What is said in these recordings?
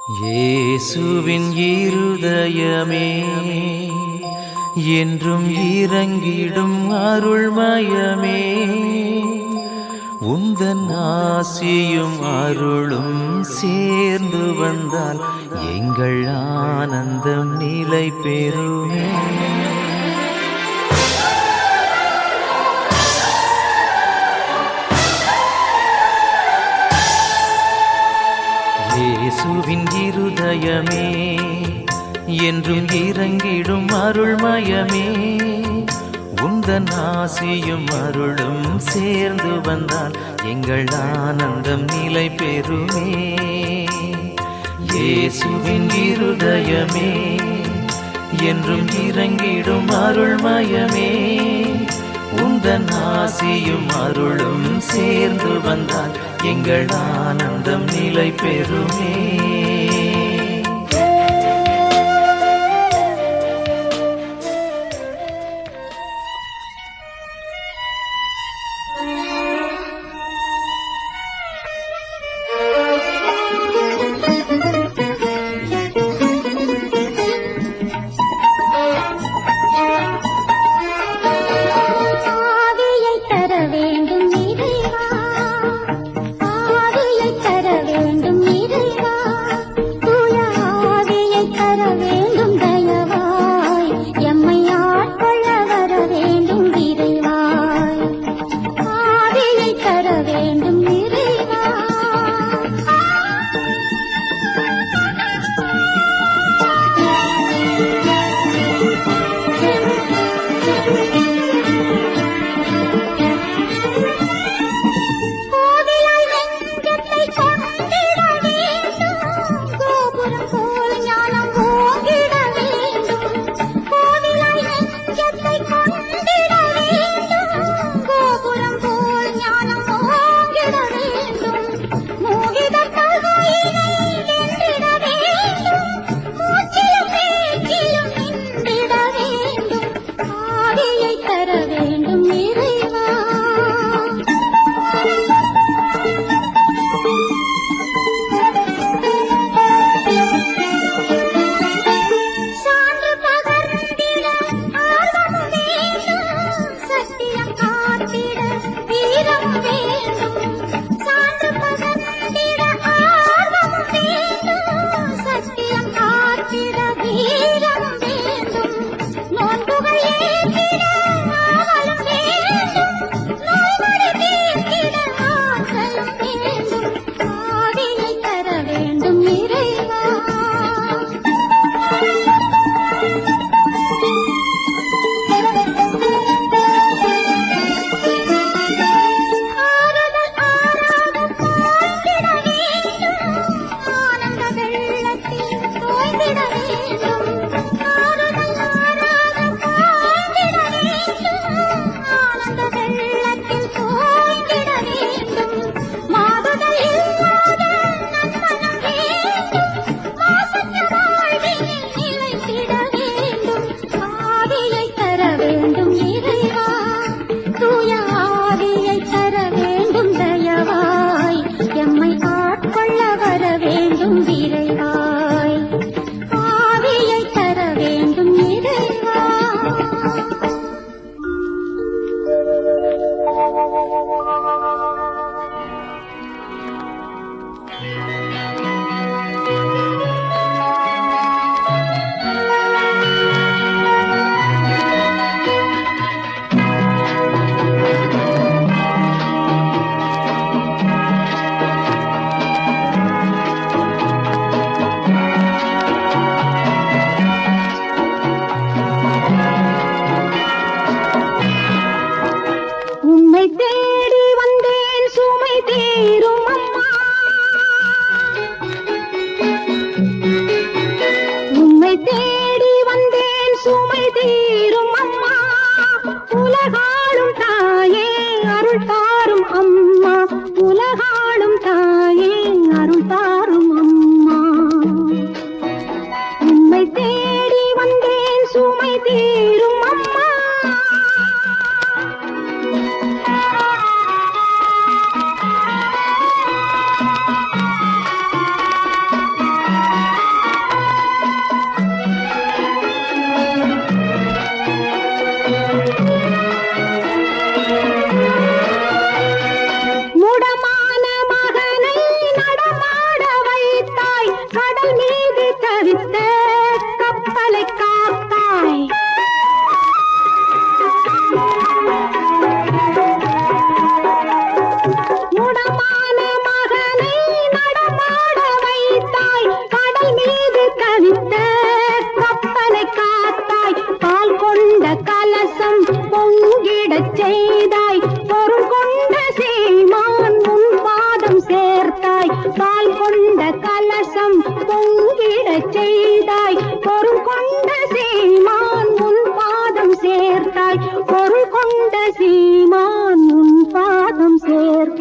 இயேசுவின் இருதயமே என்றும் இறங்கிடும் அருள்மயமே, உந்தன் ஆசியும் அருளும் சேர்ந்து வந்தால் எங்கள் ஆனந்தம் நிலை பெறுமே. இயேசுவின் இருதயமே என்றும் இறங்கிடும் அருள்மயமே, உந்தன் ஆசியும் அருளும் சேர்ந்து வந்தால் எங்கள் ஆனந்தம் நிலை பெறுமே. இயேசுவின் இருதயமே என்றும் இறங்கிடும் அருள்மயமே, உந்தன் ஆசியும் அருளும் சேர்ந்து வந்தால் எங்கள் ஆனந்தம் நிலை பெறுமே.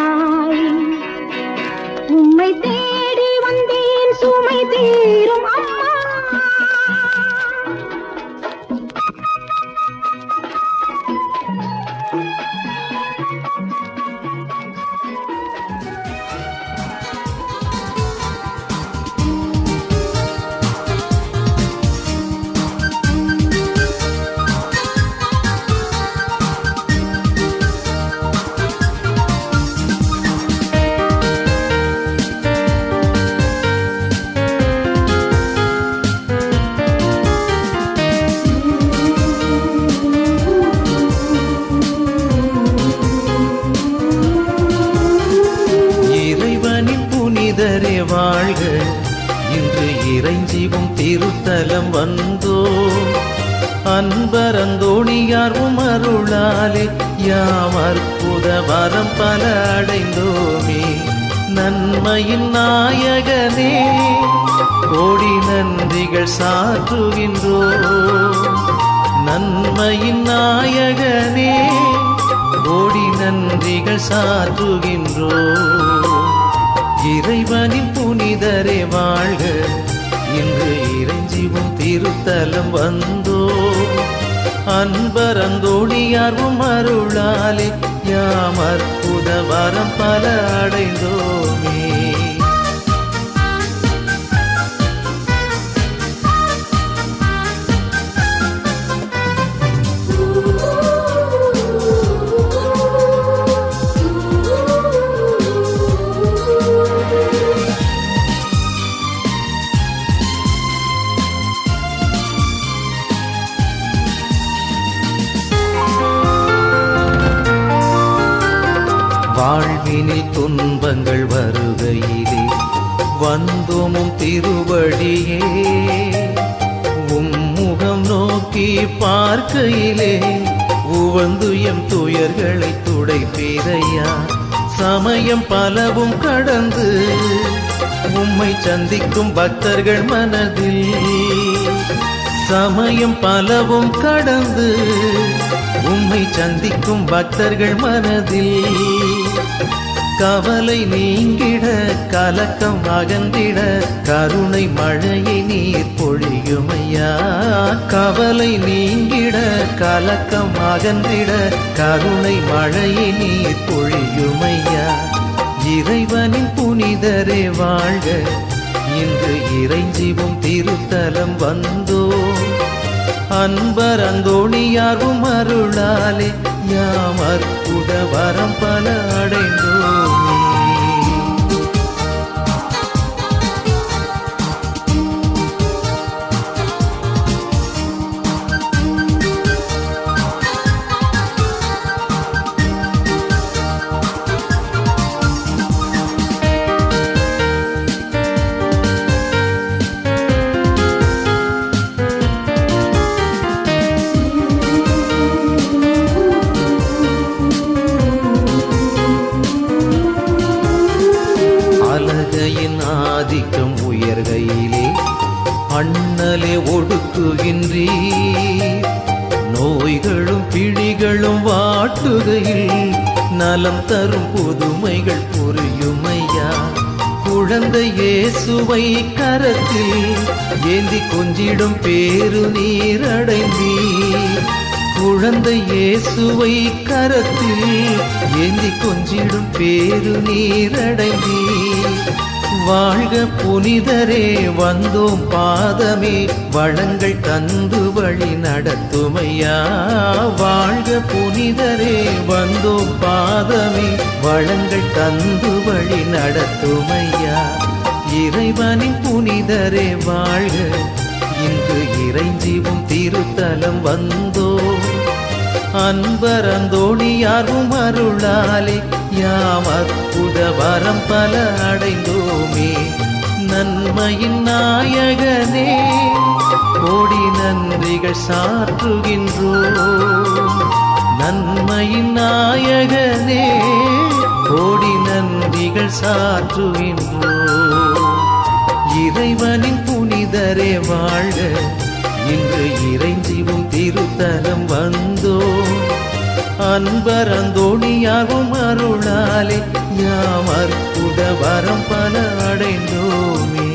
தந்தாய். உம்மை தேடி வந்தேன் சுமை தீரும் அம்மா. புனிதரே வாழ்க, இன்று இறைஞ்சிவும் திருத்தலம் வந்தோ. அன்பரந்தோணியார் உமருளாலே யாம் அற்புத வரம் பல அடைந்தோமே. நன்மையின் நாயகனே கோடி நன்றிகள் சாற்றுகின்றோ. நன்மையின் நாயகனே கோடி நன்றிகள் சாற்றுகின்றோ. இறைவனின் புனிதரே வாழ்க, இன்று இறைஞ்சிவும் திருத்தலம் வந்தோ. அன்பரந்தோணியார் உமருளாலே யாம் அற்புத வரம் பல அடைந்தோமே. வாழ்வினில் துன்பங்கள் வருகையிலே வந்தோமும் திருவடியே. உம்முகம் நோக்கி பார்க்கையிலே உவந்து எம் துயர்களை துடைப்பீரையா. சமயம் பலவும் கடந்து உம்மை சந்திக்கும் பக்தர்கள் மனதில். சமயம் பலவும் கடந்து உம்மை சந்திக்கும் பக்தர்கள் மனதில். கவலை நீங்கிட கலக்கம் அகன்றிட கருணை மழையை நீர் பொழியுமையா. கவலை நீங்கிட கலக்கம் அகன்றிட கருணை மழையை நீர் பொழியுமையா. இறைவனின் புனிதரே வாழ்க, இன்று இறைஞ்சிவும் திருத்தலம் வந்தோ. அன்பரந்தோணியார் உமருளாலே யாம் அற்புத வரம் பல அடைந்தோமே. ஆதிக்கம் உயர்கையிலே அண்ணலே ஒடுக்குகின்றீர். நோய்களும் பிடிகளும் வாட்டுகையில் நலம் தரும் புதுமைகள் புரியுமையா. குழந்தை இயேசுவை கரத்தில் ஏந்தி கொஞ்சிடும் பேரு நீரடைந்தீர். குழந்தை இயேசுவை கரத்தில் ஏந்தி கொஞ்சிடும் பேரு நீரடைந்தீர். வாழ்க புனிதரே வந்தோம் பாதமே வளங்கள் தந்து வழி நடத்துமையா. வாழ்க புனிதரே வந்தோம் பாதமே வளங்கள் தந்து வழி நடத்துமையா. இறைவனின் புனிதரே வாழ்க, இன்று இறைஞ்சிவும் திருத்தலம் வந்தோ. அன்பரந்தோணியார் உமருளாலே யாம் அற்புத வரம் பல அடைந்தோமே. நன்மையின் நாயகனே கோடி நன்றிகள் சாற்றுகின்றோம். நன்மையின் நாயகனே கோடி நன்றிகள் சாற்றுகின்றோம். இறைவனின் புனிதரே வாழ்க, இன்று இறைஞ்சிவும் திருத்தலம் வந்தோ. அன்பரந்தோணியாகும் அருளாலே யாம் அற்புத வரம் பல அடைந்தோமே.